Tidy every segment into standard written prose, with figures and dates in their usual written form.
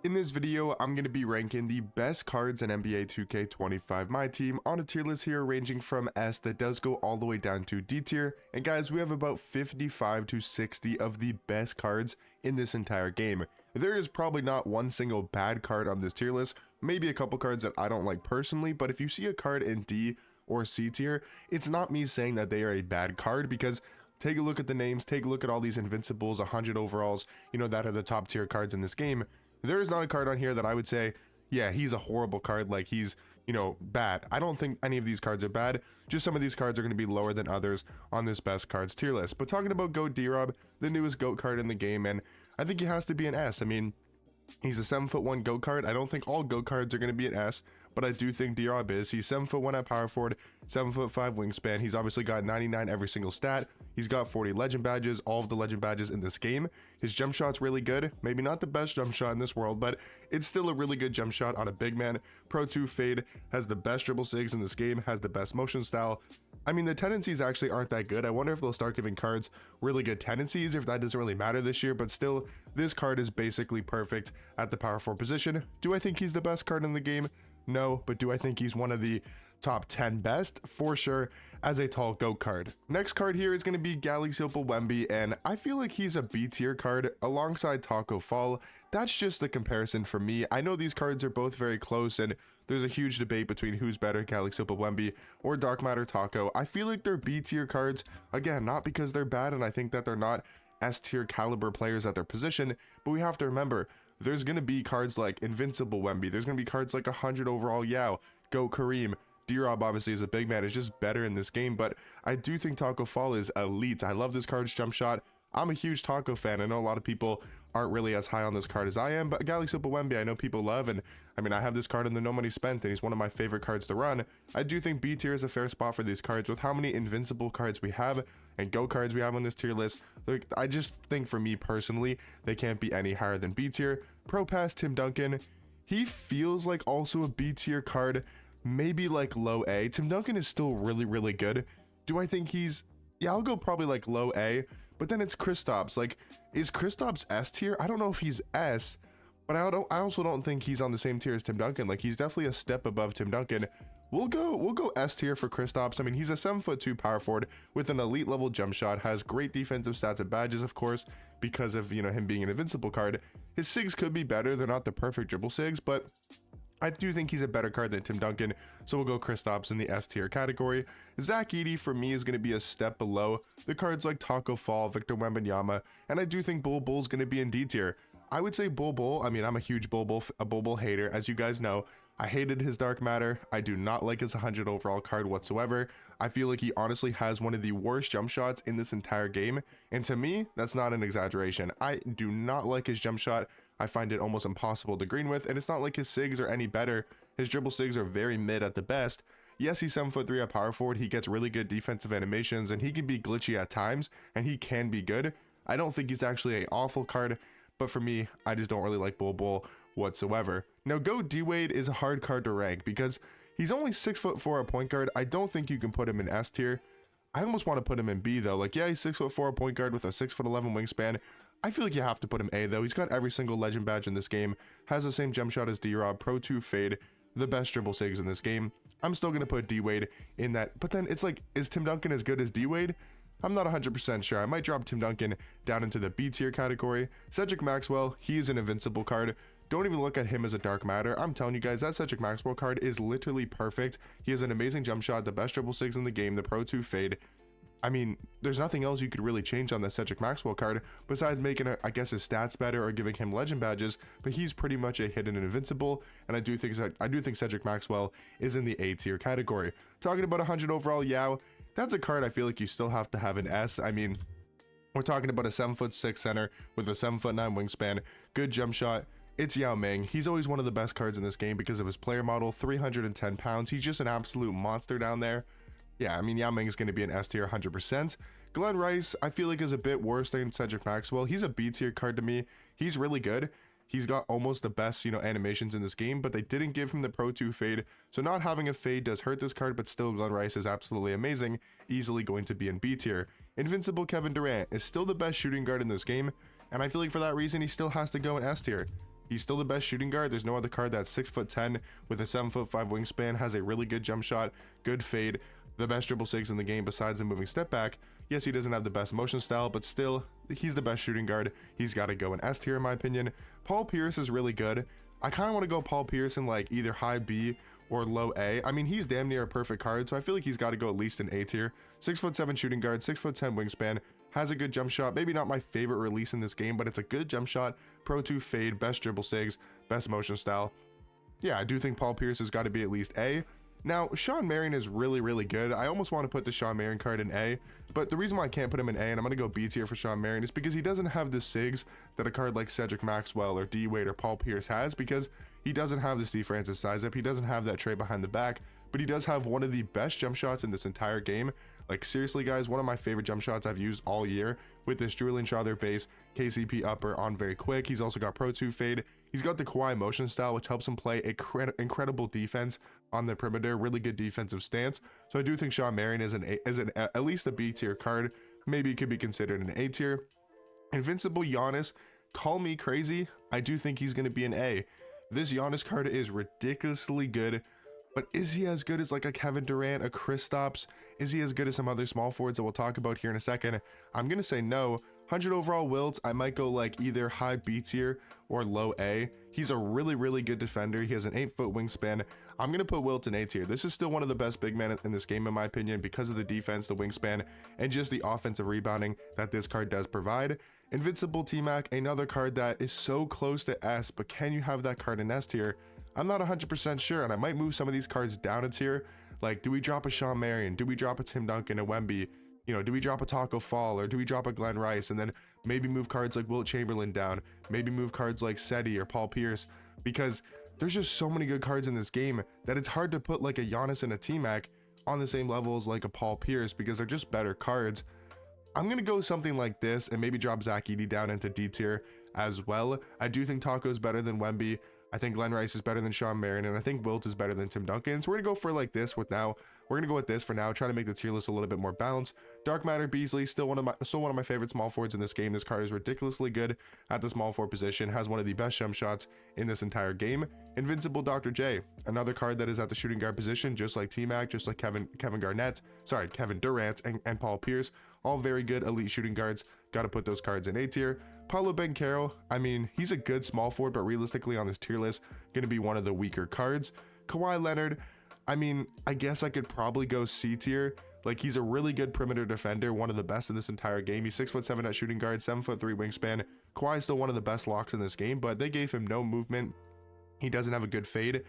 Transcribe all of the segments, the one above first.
In this video, I'm going to be ranking the best cards in NBA 2K25 My Team on a tier list here ranging from S that does go all the way down to D tier. And guys, we have about 55 to 60 of the best cards in this entire game. There is probably not one single bad card on this tier list, maybe a couple cards that I don't like personally, but if you see a card in D or C tier, it's not me saying that they are a bad card, because take a look at the names, take a look at all these invincibles, 100 overalls, that are the top tier cards in this game. There is not a card on here that I would say, yeah, he's a horrible card, like he's, bad. I don't think any of these cards are bad, just some of these cards are going to be lower than others on this best cards tier list. But talking about GOAT D-Rob, the newest GOAT card in the game, and I think he has to be an S. I mean, he's a 7'1" GOAT card. I don't think all GOAT cards are going to be an S, but I do think D-Rob is. He's 7'1" at power forward, 7'5" wingspan. He's obviously got 99 every single stat. He's got 40 legend badges, all of the legend badges in this game. His jump shot's really good. Maybe not the best jump shot in this world, but it's still a really good jump shot on a big man. Pro 2 fade, has the best dribble sigs in this game, has the best motion style. I mean, the tendencies actually aren't that good. I wonder if they'll start giving cards really good tendencies, if that doesn't really matter this year, but still, this card is basically perfect at the power forward position. Do I think he's the best card in the game? No, but do I think he's one of the top 10 best? For sure, as a tall GOAT card. Next card here is going to be Opa Wemi, and I feel like he's a B tier card alongside Taco Fall. That's just the comparison for me. I know these cards are both very close, and there's a huge debate between who's better, Opa Wemi or Dark Matter Taco. I feel like they're B tier cards, again, not because they're bad, and I think that they're not S tier caliber players at their position, but we have to remember, there's going to be cards like Invincible Wemby, there's going to be cards like 100 overall Yao, GOAT Kareem. D-Rob obviously is a big man, is just better in this game, but I do think Taco Fall is elite. I love this card's jump shot. I'm a huge Taco fan. I know a lot of people aren't really as high on this card as I am, but Opa Wemi I know people love, and I mean, I have this card in the No Money Spent, and he's one of my favorite cards to run. I do think B tier is a fair spot for these cards with how many invincible cards we have and GOAT cards we have on this tier list. Like, I just think for me personally, they can't be any higher than B tier. Pro Pass Tim Duncan, he feels like also a B tier card, maybe like low A. Tim Duncan is still really good. Do I think he's, yeah, I'll go probably like low A, but then it's Kristaps. Like, is Kristaps S tier? I don't know if he's S, but I also don't think he's on the same tier as Tim Duncan. Like, he's definitely a step above Tim Duncan. We'll go S tier for Kristaps. I mean, he's a 7'2" power forward with an elite level jump shot, has great defensive stats and badges, of course, because of, him being an invincible card. His sigs could be better. They're not the perfect dribble sigs, but I do think he's a better card than Tim Duncan, so we'll go Kristaps in the S tier category. Zach Edey for me is going to be a step below the cards like Taco Fall, Victor Wembanyama, and I do think Bull's going to be in D tier. I would say Bull, I mean, I'm a huge Bull hater, as you guys know. I hated his Dark Matter. I do not like his 100 overall card whatsoever. I feel like he honestly has one of the worst jump shots in this entire game, and to me, that's not an exaggeration. I do not like his jump shot. I find it almost impossible to green with, and it's not like his sigs are any better. His dribble sigs are very mid at the best. Yes, he's 7'3" at power forward. He gets really good defensive animations, and he can be glitchy at times, and he can be good. I don't think he's actually an awful card, but for me, I just don't really like Bull whatsoever. Now, GOAT D-Wade is a hard card to rank because he's only 6'4" at point guard. I don't think you can put him in S tier. I almost want to put him in B though. Like, yeah, he's 6'4" at point guard with a 6'11" wingspan. I feel like you have to put him A though. He's got every single legend badge in this game, has the same jump shot as D-Rob, Pro 2 fade, the best dribble sigs in this game. I'm still going to put D-Wade in that, but then it's like, is Tim Duncan as good as D-Wade? I'm not 100% sure. I might drop Tim Duncan down into the B tier category. Cedric Maxwell, he is an invincible card. Don't even look at him as a Dark Matter. I'm telling you guys, that Cedric Maxwell card is literally perfect. He has an amazing jump shot, the best dribble sigs in the game, the Pro 2 fade. I mean, there's nothing else you could really change on the Cedric Maxwell card besides making, I guess, his stats better or giving him legend badges, but he's pretty much a hidden invincible, and I do think Cedric Maxwell is in the A tier category. Talking about 100 overall Yao, that's a card I feel like you still have to have an S. I mean, we're talking about a 7'6" center with a 7'9" wingspan, good jump shot. It's Yao Ming. He's always one of the best cards in this game because of his player model, 310 pounds. He's just an absolute monster down there. Yeah, I mean, Yao Ming is going to be an S tier 100%. Glenn Rice, I feel like is a bit worse than Cedric Maxwell. He's a B tier card to me. He's really good. He's got almost the best, animations in this game, but they didn't give him the Pro 2 fade. So not having a fade does hurt this card, but still Glenn Rice is absolutely amazing. Easily going to be in B tier. Invincible Kevin Durant is still the best shooting guard in this game, and I feel like for that reason, he still has to go in S tier. He's still the best shooting guard. There's no other card that's 6'10" with a 7'5" wingspan, has a really good jump shot, good fade, the best dribble sigs in the game besides the moving step back. Yes, he doesn't have the best motion style, but still, he's the best shooting guard. He's got to go in S tier in my opinion. Paul Pierce is really good. I kind of want to go Paul Pierce in like either high B or low A. I mean, he's damn near a perfect card, so I feel like he's got to go at least in A tier. 6'7" shooting guard, 6'10" wingspan, has a good jump shot. Maybe not my favorite release in this game, but it's a good jump shot. Pro 2 fade, best dribble sigs, best motion style. Yeah, I do think Paul Pierce has got to be at least A. Now, Shawn Marion is really, really good. I almost want to put the Shawn Marion card in A, but the reason why I can't put him in A, and I'm going to go B tier for Shawn Marion, is because he doesn't have the sigs that a card like Cedric Maxwell or D Wade or Paul Pierce has, because he doesn't have the Steve Francis size up, he doesn't have that tray behind the back, but he does have one of the best jump shots in this entire game. Like, seriously guys, one of my favorite jump shots I've used all year with this Julian Schroeder base, KCP upper on very quick. He's also got Pro 2 fade. He's got the Kawhi motion style, which helps him play incredible defense on the perimeter, really good defensive stance. So I do think Shawn Marion is at least a B tier card. Maybe it could be considered an A tier. Invincible Giannis, call me crazy, I do think he's going to be an A. This Giannis card is ridiculously good, but is he as good as like a Kevin Durant, a Kristaps? Is he as good as some other small forwards that we'll talk about here in a second? I'm going to say no. 100 overall Wilt, I might go like either high B tier or low A. He's a really, really good defender. He has an 8-foot wingspan. I'm going to put Wilt in A tier. This is still one of the best big men in this game, in my opinion, because of the defense, the wingspan, and just the offensive rebounding that this card does provide. Invincible T-Mac, another card that is so close to S, but can you have that card in S tier? I'm not 100% sure, and I might move some of these cards down a tier. Like, do we drop a Shawn Marion? Do we drop a Tim Duncan, a Wemby? You know, do we drop a Taco Fall, or do we drop a Glenn Rice, and then maybe move cards like Wilt Chamberlain down, maybe move cards like Seti or Paul Pierce, because there's just so many good cards in this game that it's hard to put like a Giannis and a T-Mac on the same level as like a Paul Pierce, because they're just better cards. I'm gonna go something like this and maybe drop Zach Edey down into D tier as well. I do think Taco's better than Wemby. I think Glenn Rice is better than Shawn Marion, and I think Wilt is better than Tim Duncan. So we're gonna go for like this with now. We're gonna go with this for now, trying to make the tier list a little bit more balanced. Dark Matter Beasley, still one of my favorite small forwards in this game. This card is ridiculously good at the small forward position, has one of the best jump shots in this entire game. Invincible Dr. J, another card that is at the shooting guard position, just like T-Mac, just like Kevin Durant and Paul Pierce. All very good elite shooting guards. Got to put those cards in A tier. Paolo Banchero, I mean, he's a good small forward, but realistically on this tier list, going to be one of the weaker cards. Kawhi Leonard, I mean, I guess I could probably go C tier. Like, he's a really good perimeter defender, one of the best in this entire game. He's 6'7" at shooting guard, 7'3" wingspan. Kawhi is still one of the best locks in this game, but they gave him no movement. He doesn't have a good fade.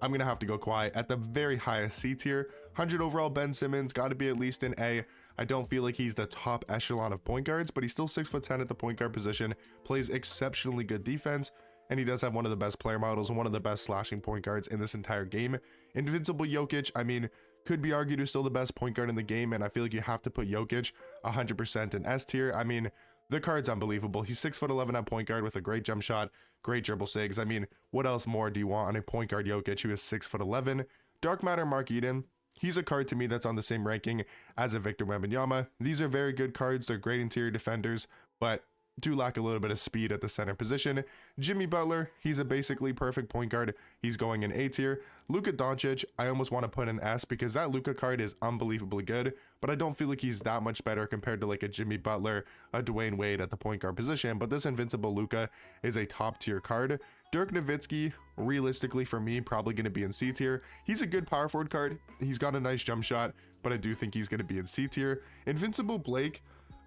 I'm going to have to go Kawhi at the very highest C tier. 100 overall Ben Simmons, got to be at least an A. I don't feel like he's the top echelon of point guards, but he's still 6'10" at the point guard position, plays exceptionally good defense, and he does have one of the best player models and one of the best slashing point guards in this entire game. Invincible Jokic, I mean, could be argued is still the best point guard in the game, and I feel like you have to put Jokic 100% in S tier. I mean, the card's unbelievable. He's 6'11" at point guard with a great jump shot, great dribble sigs. I mean, what else more do you want on a point guard Jokic who is 6'11"? Dark Matter Mark Eden, he's a card to me that's on the same ranking as a Victor Wembanyama. These are very good cards. They're great interior defenders, but do lack a little bit of speed at the center position. Jimmy Butler, he's a basically perfect point guard. He's going in A tier. Luka Doncic, I almost want to put in S because that Luka card is unbelievably good, but I don't feel like he's that much better compared to like a Jimmy Butler, a Dwayne Wade at the point guard position, but this Invincible Luka is a top tier card. Dirk Nowitzki, realistically for me, probably going to be in C tier. He's a good power forward card. He's got a nice jump shot, but I do think he's going to be in C tier. Invincible Blake,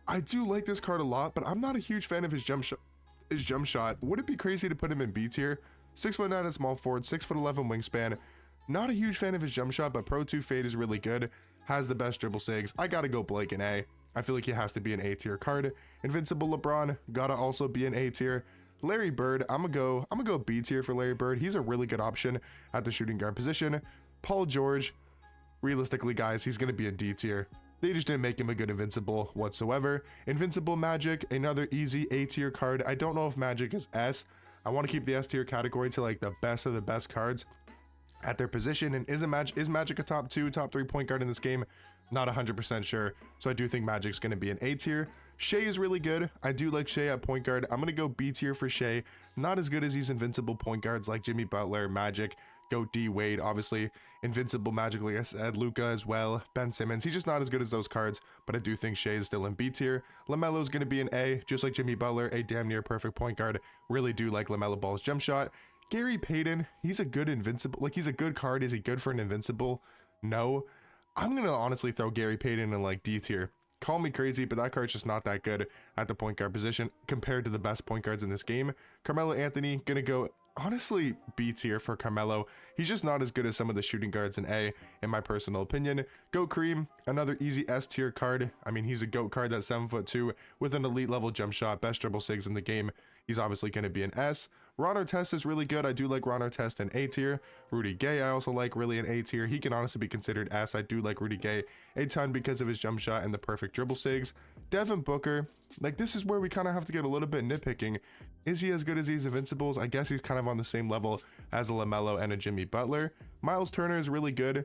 I do like this card a lot, but I'm not a huge fan of his jump shot. Would it be crazy to put him in B tier? 6'9" at small forward, 6'11" wingspan. Not a huge fan of his jump shot, but Pro 2 fade is really good. Has the best dribble sigs. I gotta go Blake in A. I feel like he has to be an A tier card. Invincible LeBron, gotta also be an A tier. Larry Bird, I'm gonna go B tier for Larry Bird. He's a really good option at the shooting guard position. Paul George, realistically guys, he's gonna be in D tier. They just didn't make him a good Invincible whatsoever. Invincible Magic, another easy A tier card. I don't know if Magic is S. I want to keep the S tier category to like the best of the best cards at their position. And is Magic a top 2, top 3 point guard in this game? Not 100% sure. So I do think Magic's going to be an A tier. Shea is really good. I do like Shea at point guard. I'm going to go B tier for Shea. Not as good as these invincible point guards like Jimmy Butler, Magic, Goat D, Wade, obviously invincible Magic, like I said, Luka as well, Ben Simmons. He's just not as good as those cards, but I do think Shea is still in B tier. LaMelo is going to be an A, just like Jimmy Butler, a damn near perfect point guard. Really do like LaMelo Ball's jump shot. Gary Payton, he's a good invincible, like he's a good card. Is he good for an invincible? No. I'm going to honestly throw Gary Payton in like D tier. Call me crazy, but that card's just not that good at the point guard position compared to the best point guards in this game. Carmelo Anthony, gonna go honestly B tier for Carmelo. He's just not as good as some of the shooting guards in A, in my personal opinion. Goat Cream, another easy S tier card. I mean, he's a GOAT card that's 7'2" with an elite level jump shot, best dribble sigs in the game. He's obviously going to be an S. Ron Artest is really good. I do like Ron Artest in A tier. Rudy Gay, I also like really in A tier. He can honestly be considered S. I do like Rudy Gay a ton because of his jump shot and the perfect dribble sigs. Devin Booker, like this is where we kind of have to get a little bit nitpicking. Is he as good as these invincibles? I guess he's kind of on the same level as a LaMelo and a Jimmy Butler. Miles Turner is really good.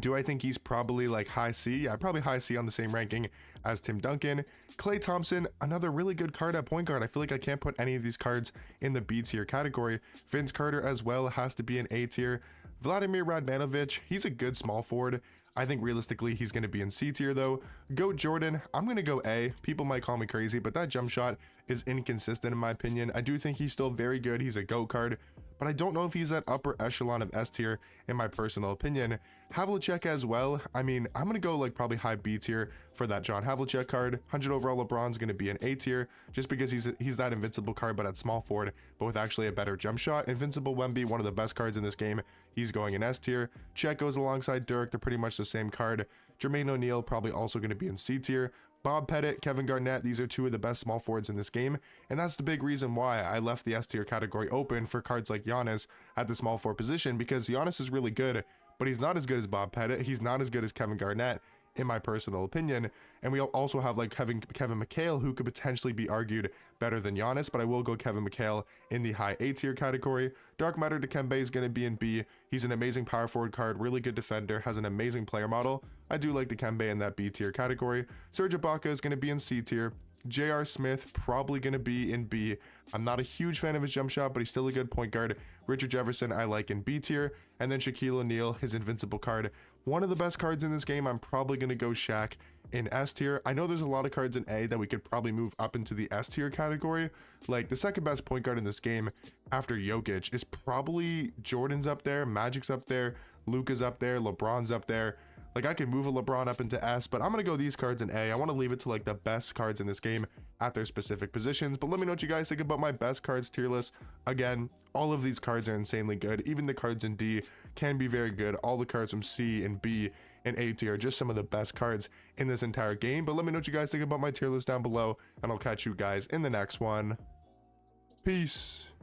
Do I think he's probably like high C? Yeah, probably high C on the same ranking as Tim Duncan. Klay Thompson, another really good card at point guard. I feel like I can't put any of these cards in the B tier category. Vince Carter as well has to be an A tier. Vladimir Radmanovic, he's a good small forward. I think realistically he's going to be in C tier though. Goat Jordan, I'm going to go A. People might call me crazy, but that jump shot is inconsistent in my opinion. I do think he's still very good. He's a GOAT card, but I don't know if he's at upper echelon of S tier in my personal opinion. Havlicek as well. I mean, I'm going to go like probably high B tier for that John Havlicek card. 100 overall LeBron's going to be an A tier just because he's that invincible card, but at small forward, but with actually a better jump shot. Invincible Wemby, one of the best cards in this game. He's going in S tier. Chet goes alongside Dirk. They're pretty much the same card. Jermaine O'Neal probably also going to be in C tier. Bob Pettit, Kevin Garnett, these are two of the best small forwards in this game, and that's the big reason why I left the S tier category open for cards like Giannis at the small forward position, because Giannis is really good, but he's not as good as Bob Pettit. He's not as good as Kevin Garnett, in my personal opinion. And we also have like Kevin McHale, who could potentially be argued better than Giannis, but I will go Kevin McHale in the high A tier category. Dark Matter Dikembe is going to be in B. He's an amazing power forward card, really good defender, has an amazing player model. I do like Dikembe in that B tier category. Serge Ibaka is going to be in C tier. J.R. Smith probably going to be in B. I'm not a huge fan of his jump shot, but he's still a good point guard. Richard Jefferson I like in B tier. And then Shaquille O'Neal, his invincible card. One of the best cards in this game. I'm probably going to go Shaq in S tier. I know there's a lot of cards in A that we could probably move up into the S tier category. Like the second best point guard in this game after Jokic is probably Jordan's up there, Magic's up there, Luka's up there, LeBron's up there. Like I could move a LeBron up into S, but I'm going to go these cards in A. I want to leave it to like the best cards in this game at their specific positions. But let me know what you guys think about my best cards tier list. Again, all of these cards are insanely good. Even the cards in D can be very good. All the cards from C and B and A tier are just some of the best cards in this entire game. But let me know what you guys think about my tier list down below, and I'll catch you guys in the next one. Peace.